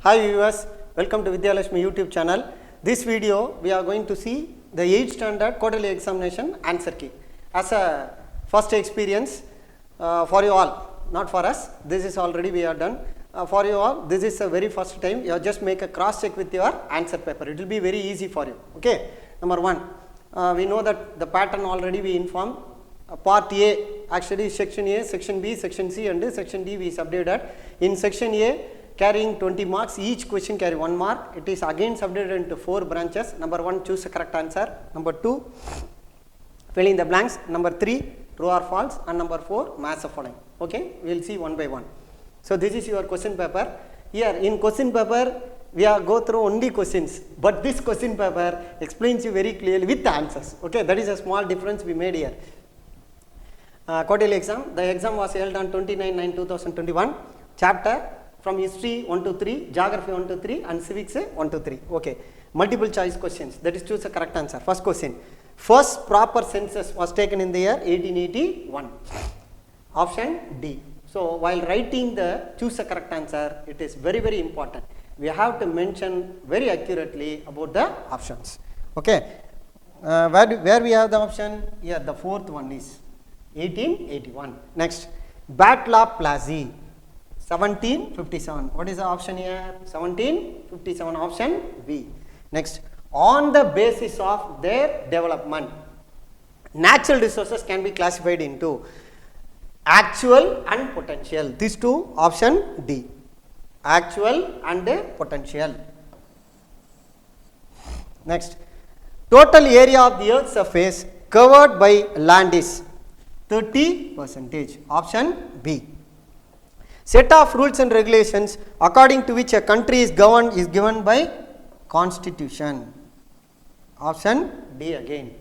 Hi viewers, welcome to Vidyalakshmi YouTube channel. This video we are going to see the 8th standard quarterly examination answer key as a first experience for you all, not for us. This is already we are done. For you all, this is the very first time you just make a cross check with your answer paper. It will be very easy for you. Okay. Number 1, we know that the pattern already we informed. Part A, actually section A, section B, section C and section D we subdivided. In section A, carrying 20 marks, each question carry 1 mark. It is again subdivided into 4 branches. Number 1, choose the correct answer. Number 2, fill in the blanks. Number 3, true or false. And number 4, match the following. Okay, we will see one by one. So this is your question paper. Here in question paper, we are go through only questions, but this question paper explains you very clearly with the answers. Okay, that is a small difference we made here. Quarterly exam, the exam was held on 29/9/2021. Chapter from history 1 to 3, geography 1 to 3 and civics 1 to 3. Okay, multiple choice questions, that is choose the correct answer. First question, first proper census was taken in the year 1881. Option D. So while writing the choose the correct answer, it is very important. We have to mention very accurately about the options. Okay, where we have the option? Here the fourth one is 1881. Next, Battle of Plassey, 1757. What is the option here? 1757, option B. Next, on the basis of their development, natural resources can be classified into actual and potential. These two, option D. Actual and potential. Next, total area of the earth's surface covered by land is 30%. Option B. Set of rules and regulations according to which a country is governed is given by constitution. Option D again.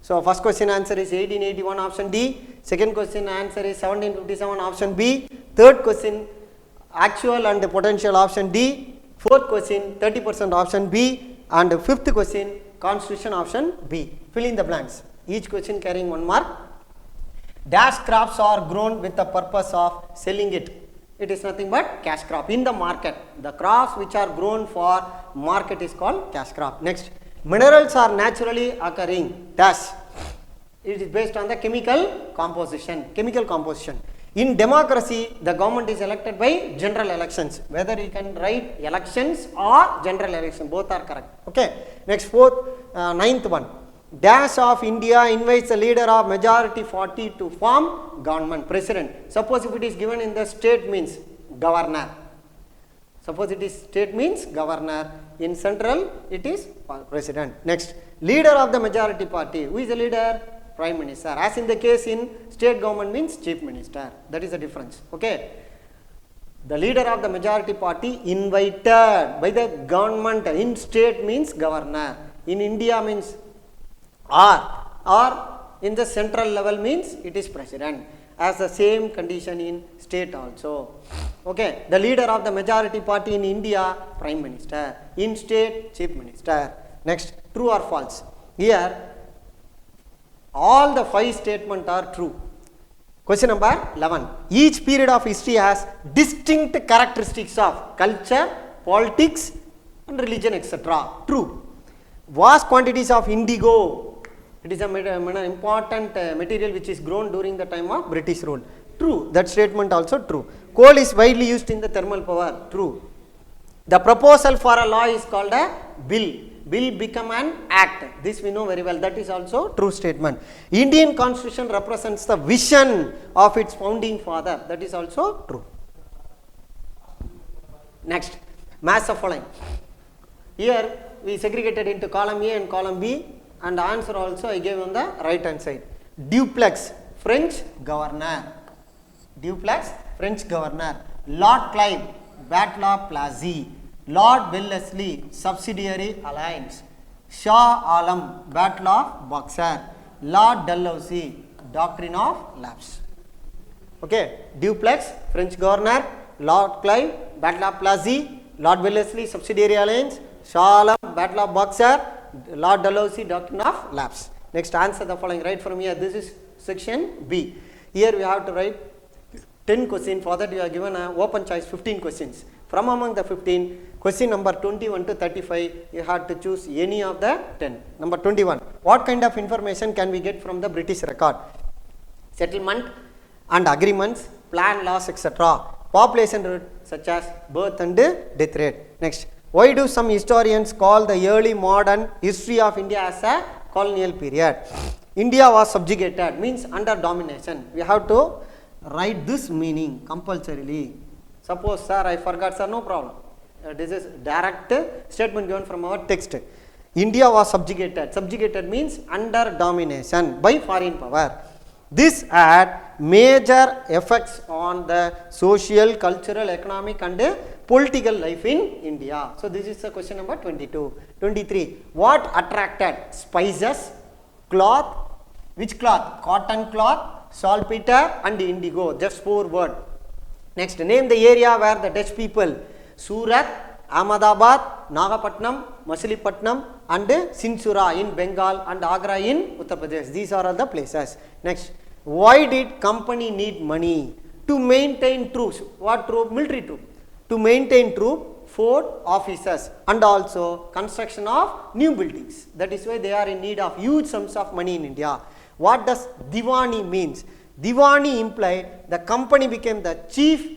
So first question answer is 1881, option D. Second question answer is 1757, option B. Third question actual and potential, option D. Fourth question 30%, option B. And fifth question constitution, option B. Fill in the blanks. Each question carrying 1 mark. Dash crops are grown with the purpose of selling it. It is nothing but cash crop in the market. The crops which are grown for market is called cash crop. Next, minerals are naturally occurring. Dash. It is based on the chemical composition. In democracy, the government is elected by general elections. Whether you can write elections or general election, both are correct. Okay. Next, ninth one. Dash of India invites the leader of majority party to form government, president. Suppose if it is given in the state means governor. Suppose it is state means governor. In central it is president. Next, leader of the majority party. Who is the leader? Prime Minister. As in the case in state government means chief minister. That is the difference. Okay. The leader of the majority party invited by the government. In state means governor. In India means or in the central level means it is president. As the same condition in state also. Okay, the leader of the majority party in India, prime minister. In state, chief minister. Next, true or false. Here all the 5 statements are true. Question number 11. Each period of history has distinct characteristics of culture, politics and religion, etc. True. Vast quantities of indigo. It is an important material which is grown during the time of British rule. True. That statement also true. Coal is widely used in the thermal power. True. The proposal for a law is called a bill. Bill become an act. This we know very well. That is also true statement. Indian constitution represents the vision of its founding father. That is also true. Next, match the following. Here we segregated into column A and column B. And answer also I gave on the right hand side. Dupleix, French governor. Dupleix, French governor. Lord Clive, Battle of Plassey. Lord Wellesley, Subsidiary Alliance. Shah Alam, Battle of Buxar. Lord Dalhousie, Doctrine of Lapse. Okay, Dupleix, French governor. Lord Clive, Battle of Plassey. Lord Wellesley, Subsidiary Alliance. Shah Alam, Battle of Buxar. Lord Dalhousie, Doctrine of Lapse. Next, answer the following. Right from here. This is section B. Here we have to write 10 questions. For that you are given a open choice 15 questions. From among the 15, Question number 21 to 35, you have to choose any of the 10. Number 21, what kind of information can we get from the British record? Settlement and agreements, plan laws, etc. Population rate such as birth and death rate. Next, why do some historians call the early modern history of India as a colonial period? India was subjugated, means under domination. We have to write this meaning compulsorily. Suppose, sir, I forgot, sir, no problem. This is direct statement given from our text. India was subjugated. Subjugated means under domination by foreign power. This had major effects on the social, cultural, economic and political life in India. So this is the question number 22. 23. What attracted spices, cloth, which cloth? Cotton cloth, saltpeter and indigo. Just 4 words. Next, name the area where the Dutch people, Surat, Ahmedabad, Nagapatnam, Machilipatnam and Sinsura in Bengal and Agra in Uttar Pradesh. These are all the places. Next, why did company need money? To maintain troops. What troop? Military troop. To maintain troop, fort, officers and also construction of new buildings. That is why they are in need of huge sums of money in India. What does Diwani means? Diwani implied the company became the chief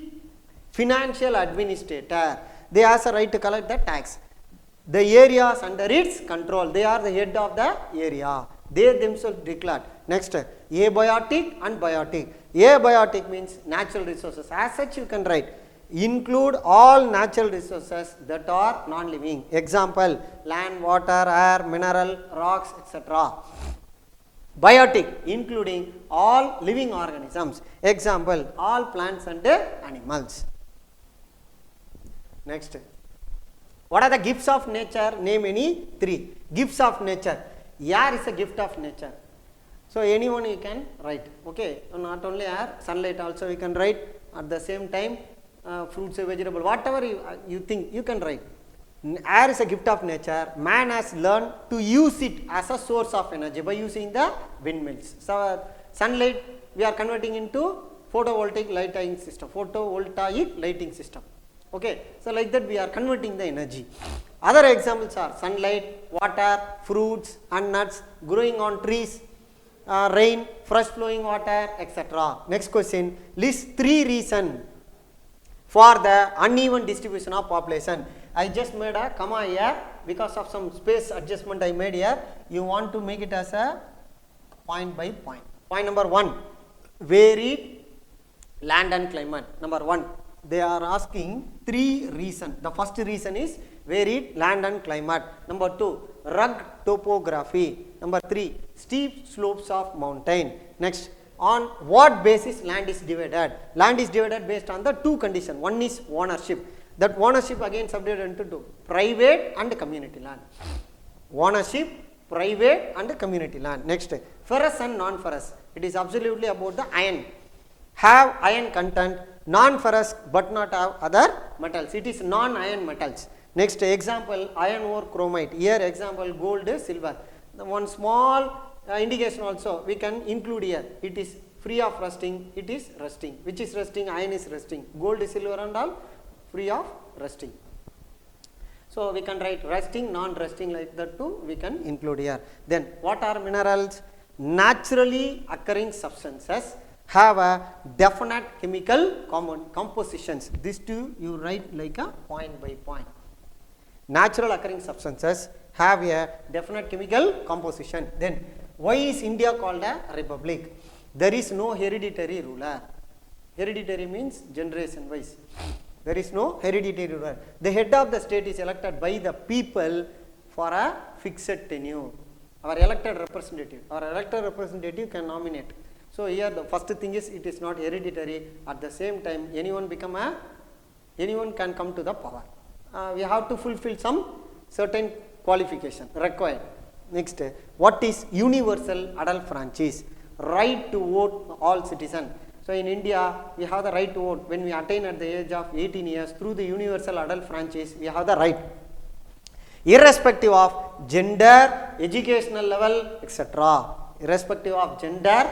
financial administrator. They has a right to collect the tax. The areas under its control, they are the head of the area. They themselves declared. Next, abiotic and biotic. Abiotic means natural resources. As such, you can write include all natural resources that are non-living. Example, land, water, air, mineral, rocks, etc. Biotic, including all living organisms. Example, all plants and animals. Next, what are the gifts of nature? Name any 3. Gifts of nature. Air is a gift of nature. So anyone you can write. Okay, not only air, sunlight also we can write. At the same time, fruits and vegetable, whatever you think, you can write. Air is a gift of nature. Man has learned to use it as a source of energy by using the windmills. So sunlight we are converting into photovoltaic lighting system. Photovoltaic lighting system. Okay, so like that we are converting the energy. Other examples are sunlight, water, fruits and nuts, growing on trees, rain, fresh flowing water, etc. Next question, list 3 reasons for the uneven distribution of population. I just made a comma here because of some space adjustment I made here. You want to make it as a point by point. Point number 1, varied land and climate. Number 1, they are asking 3 reasons. The first reason is varied land and climate. Number 2, rugged topography. Number 3, steep slopes of mountain. Next, on what basis land is divided? Land is divided based on the 2 conditions. One is ownership. That ownership again subdivided into 2, private and community land. Ownership, private and community land. Next, ferrous and non-ferrous. It is absolutely about the iron. Have iron content, non-ferrous but not have other metals. It is non-iron metals. Next example, iron ore chromite. Here example, gold, silver. The one small indication also we can include here. It is free of rusting. It is rusting. Which is rusting? Iron is rusting. Gold, silver and all free of rusting. So we can write rusting, non-rusting, like that too we can include here. Then what are minerals? Naturally occurring substances have a definite chemical compositions. These two you write like a point by point. Natural occurring substances have a definite chemical composition. Then why is India called a republic? There is no hereditary ruler. Hereditary means generation wise. There is no hereditary ruler. The head of the state is elected by the people for a fixed tenure. Our elected representative can nominate. So here the first thing is it is not hereditary. At the same time, anyone can come to the power. We have to fulfill some certain qualification required. Next, what is universal adult franchise? Right to vote all citizens. So in India, we have the right to vote. When we attain at the age of 18 years, through the universal adult franchise, we have the right. Irrespective of gender, educational level, etc. Irrespective of gender,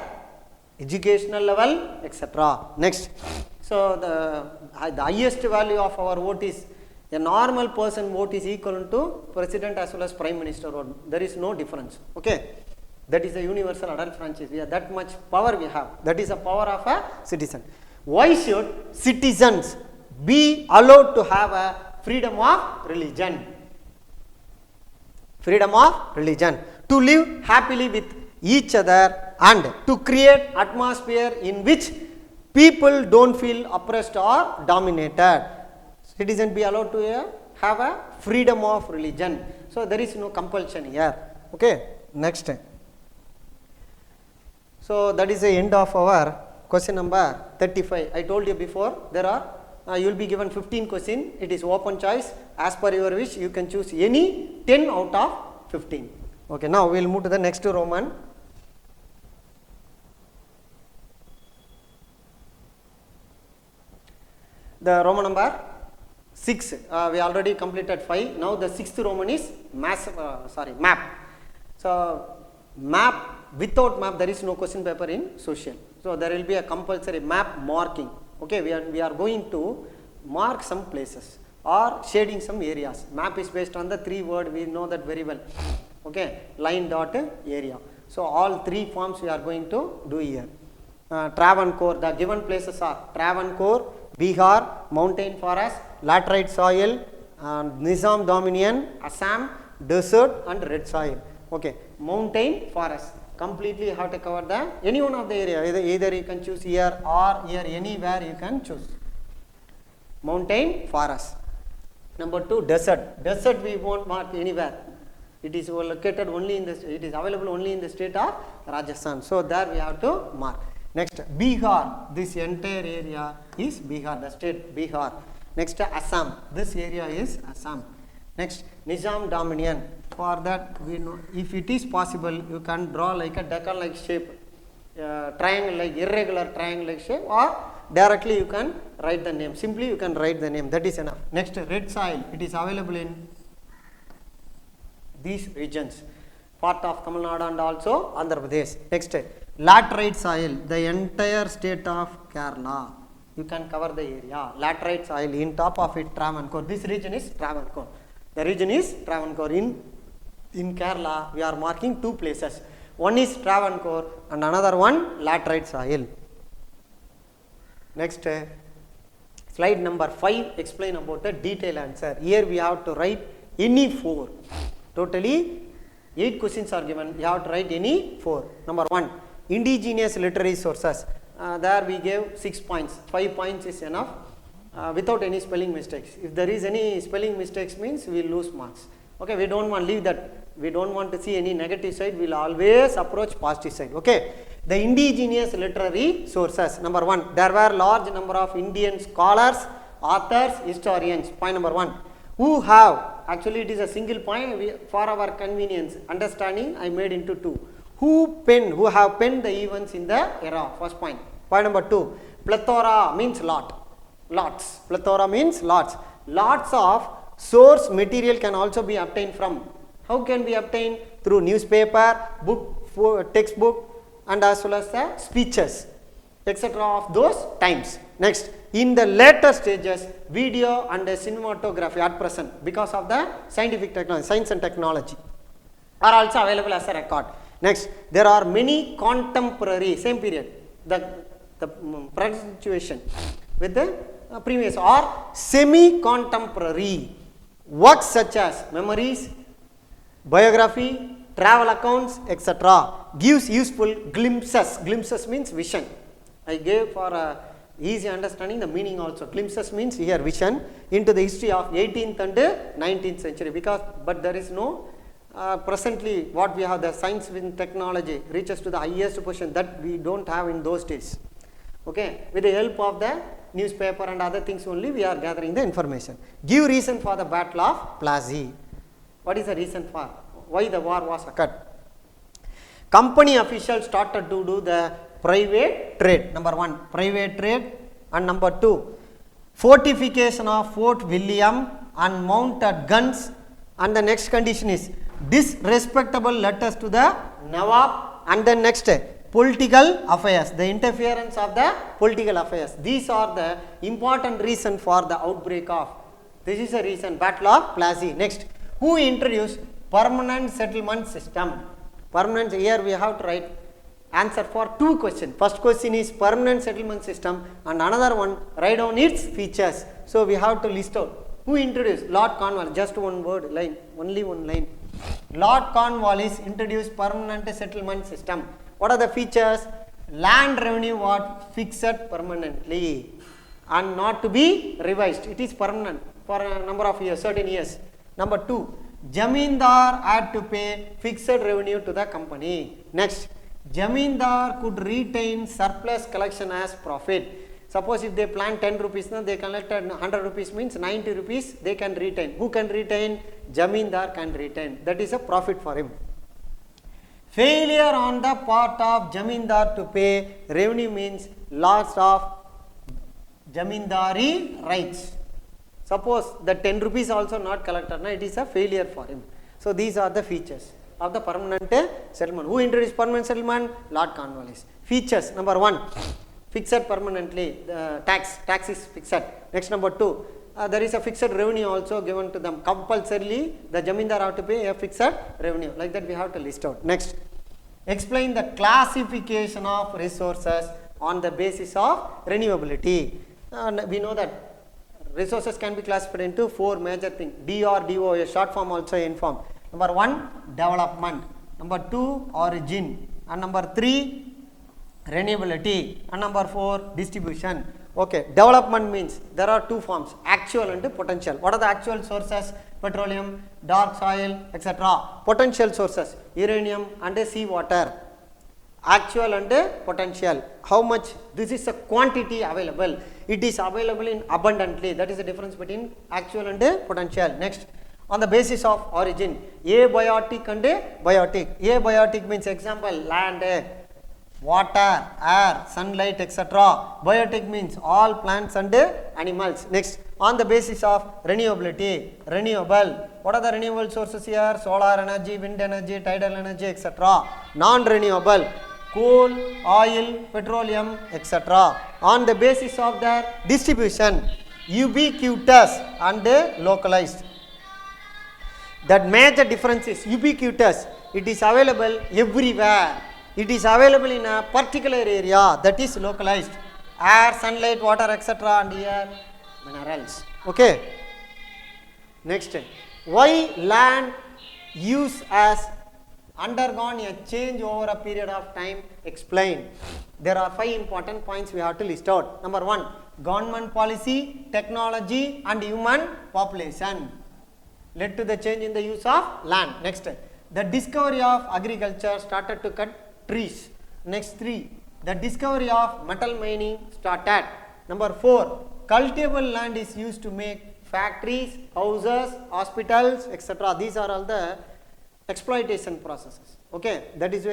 educational level, etc. Next, so the highest value of our vote is A normal person vote is equivalent to president as well as prime minister vote. There is no difference. Okay, that is a universal adult franchise. We have that much power we have. That is the power of a citizen. Why should citizens be allowed to have a freedom of religion? Freedom of religion, to live happily with each other and to create atmosphere in which people don't feel oppressed or dominated. Citizens be allowed to have a freedom of religion. So there is no compulsion here. Okay, next. So that is the end of our question number 35. I told you before, there are you will be given 15 questions. It is open choice. As per your wish, you can choose any 10 out of 15. Okay, now we will move to the next Roman. The Roman number 6, we already completed 5. Now the 6th Roman is map. So map, without map there is no question paper in social. So there will be a compulsory map marking. Okay, we are going to mark some places or shading some areas. Map is based on the 3 word, we know that very well. Okay, line, dot, area. So all 3 forms we are going to do here. Travancore, the given places are Travancore, Bihar, mountain forest, laterite soil, Nizam dominion, Assam, desert and red soil. Okay, mountain forest. Completely you have to cover the any one of the area. Either you can choose here or here, anywhere you can choose. Mountain forest. Number 2, desert. Desert we won't mark anywhere. It is located only in the, it is available only in the state of Rajasthan. So there we have to mark. Next, Bihar. This entire area is Bihar, the state Bihar. Next, Assam. This area is Assam. Next, Nizam dominion. For that, we know if it is possible, you can draw like a decan-like shape, triangle like irregular triangle-like shape, or directly you can write the name. Simply you can write the name. That is enough. Next, red soil. It is available in these regions, part of Tamil Nadu and also Andhra Pradesh. Next, laterite soil, the entire state of Kerala. You can cover the area. Laterite soil, in top of it Travancore. This region is Travancore. The region is Travancore. In Kerala, we are marking 2 places. One is Travancore and another one laterite soil. Next, slide number 5 explain about the detailed answer. Here we have to write any 4. Totally 8 questions are given. You have to write any 4. Number 1, indigenous literary sources. There we gave 6 points. 5 points is enough without any spelling mistakes. If there is any spelling mistakes means we will lose marks. Okay, we don't want to leave that. We don't want to see any negative side. We will always approach positive side. Okay, the indigenous literary sources. Number 1, there were large number of Indian scholars, authors, historians. Point number 1, who have, actually it is a single point, for our convenience understanding I made into 2. Who have penned the events in the era. First point. Point number 2, plethora means lots. Plethora means lots. Lots of source material can also be obtained from. How can be obtained? Through newspaper, book, textbook and as well as the speeches, etc. of those times. Next, in the later stages, video and cinematography at present, because of the scientific technology, science and technology, are also available as a record. Next, there are many contemporary, same period, the present situation with the previous or semi-contemporary works such as memories, biography, travel accounts, etc. gives useful glimpses. Glimpses means vision. I gave for easy understanding the meaning also. Glimpses means here vision into the history of 18th and 19th century, because but there is no presently what we have, the science and technology reaches to the highest position that we don't have in those days. Okay, with the help of the newspaper and other things only we are gathering the information. Give reason for the Battle of Plassey. What is the reason for? Why the war was occurred? Company officials started to do the private trade. Number 1, private trade, and number 2, fortification of Fort William and mounted guns, and the next condition is disrespectable letters to the Nawab, and then next political affairs, the interference of the political affairs. These are the important reason for the outbreak of This is the reason, Battle of Plassey. Next, who introduced permanent settlement system? Permanent, here we have to write answer for two questions. First question is permanent settlement system, and another one write down its features. So we have to list out. Who introduced? Lord Cornwallis. Just one word, line, only one line. Lord Cornwallis introduced permanent settlement system. What are the features? Land revenue was fixed permanently and not to be revised. It is permanent for a number of years, certain years. Number 2, Jamindar had to pay fixed revenue to the company. Next, Jamindar could retain surplus collection as profit. Suppose if they plant 10 rupees, they collected 100 rupees, means 90 rupees they can retain. Who can retain? Jamindar can retain. That is a profit for him. Failure on the part of Jamindar to pay revenue means loss of Jamindari rights. Suppose the 10 rupees also not collected, it is a failure for him. So these are the features of the permanent settlement. Who introduced permanent settlement? Lord Cornwallis. Features, number 1, fixed permanently, the tax is fixed. Next, number 2, there is a fixed revenue also given to them. Compulsorily, the Jamindar have to pay a fixed revenue. Like that we have to list out. Next, explain the classification of resources on the basis of renewability. We know that resources can be classified into 4 major things. DRDO, a short form also informed. Number 1, development. Number 2, origin. And number 3, renewability. And number 4, distribution. Okay, development means there are 2 forms, actual and potential. What are the actual sources? Petroleum, dark soil, etc. Potential sources, uranium and sea water. Actual and potential. How much? This is a quantity available. It is available in abundantly. That is the difference between actual and potential. Next, on the basis of origin, abiotic and biotic. Abiotic means example, land, water, air, sunlight, etc. Biotic means all plants and animals. Next, on the basis of renewability, renewable. What are the renewable sources here? Solar energy, wind energy, tidal energy, etc. Non-renewable, coal, oil, petroleum, etc. On the basis of their distribution, ubiquitous and localized. That major difference is ubiquitous. It is available everywhere. It is available in a particular area, that is localized. Air, sunlight, water, etc. and here minerals. Okay. Next, why land use has undergone a change over a period of time? Explain. There are 5 important points we have to list out. Number 1, government policy, technology and human population led to the change in the use of land. Next, the discovery of agriculture started to cut trees. Next 3, the discovery of metal mining started. Number 4, cultivable land is used to make factories, houses, hospitals, etc. These are all the exploitation processes. Okay, that is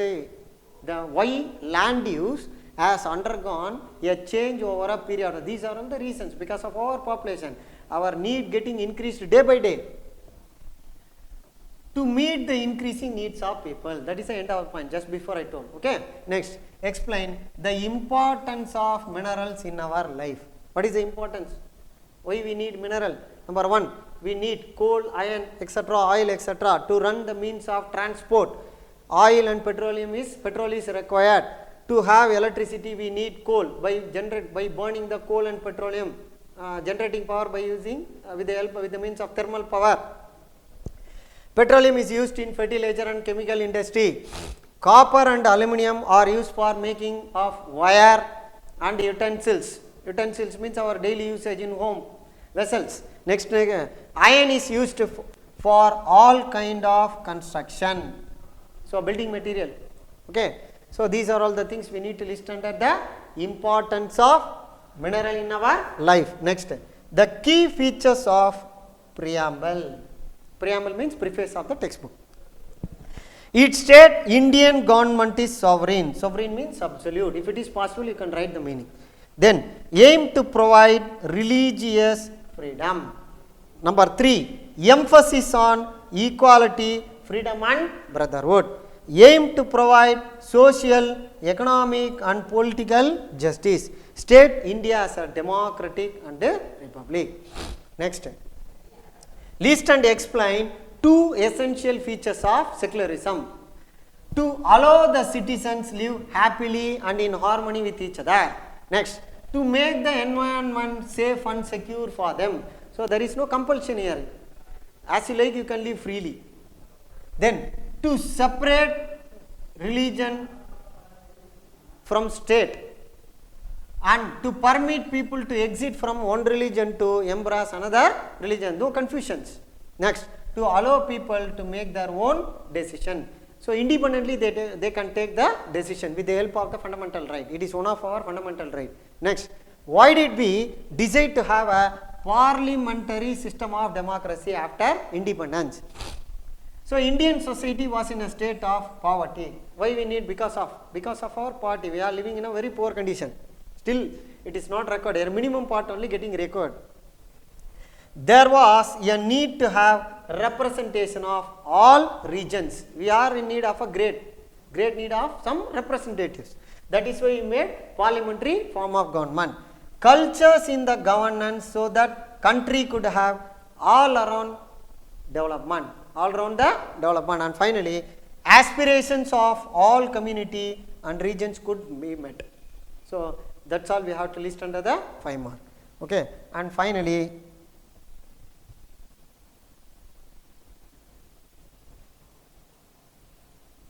why land use has undergone a change over a period. These are all the reasons, because of our population, our need getting increased day by day to meet the increasing needs of people. That is the end of the point, just before I told. Okay. Next, explain the importance of minerals in our life. What is the importance? Why we need mineral? Number 1, we need coal, iron, etc., oil, etc. to run the means of transport. Oil and petrol is required. To have electricity, we need coal. By burning the coal and petroleum, generating power by using with the means of thermal power. Petroleum is used in fertilizer and chemical industry. Copper and aluminum are used for making of wire and utensils. Utensils means our daily usage in home vessels. Next, iron is used for all kind of construction. So building material. Okay. So these are all the things we need to list under the importance of mineral in our life. Next, the key features of preamble. Preamble means preface of the textbook. It states Indian government is sovereign. Sovereign means absolute. If it is possible, you can write the meaning. Then, aim to provide religious freedom. Number 3, emphasis on equality, freedom and brotherhood. Aim to provide social, economic and political justice. State India as a democratic and a republic. Next, List and explain two essential features of secularism. To allow the citizens live happily and in harmony with each other. Next, to make the environment safe and secure for them. So there is no compulsion here. As you like, you can live freely. Then, to separate religion from state and to permit people to exit from one religion to embrace another religion. No confusions. Next, to allow people to make their own decision. So independently they can take the decision with the help of the fundamental right. It is one of our fundamental right. Next, why did we decide to have a parliamentary system of democracy after independence? So Indian society was in a state of poverty. Why we need? Because of our poverty. We are living in a very poor condition. Still, it is not recorded. A minimum part only getting recorded. There was a need to have representation of all regions. We are in need of a great need of some representatives. That is why we made parliamentary form of government. Cultures in the governance so that country could have all around development. And finally, aspirations of all community and regions could be met. So that's all we have to list under the 5 mark. Okay, and finally,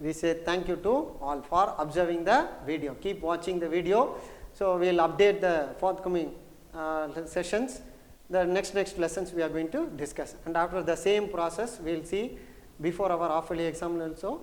we say thank you to all for observing the video. Keep watching the video. So we will update the forthcoming sessions. The next lessons we are going to discuss, and after the same process we will see before our half-yearly exam also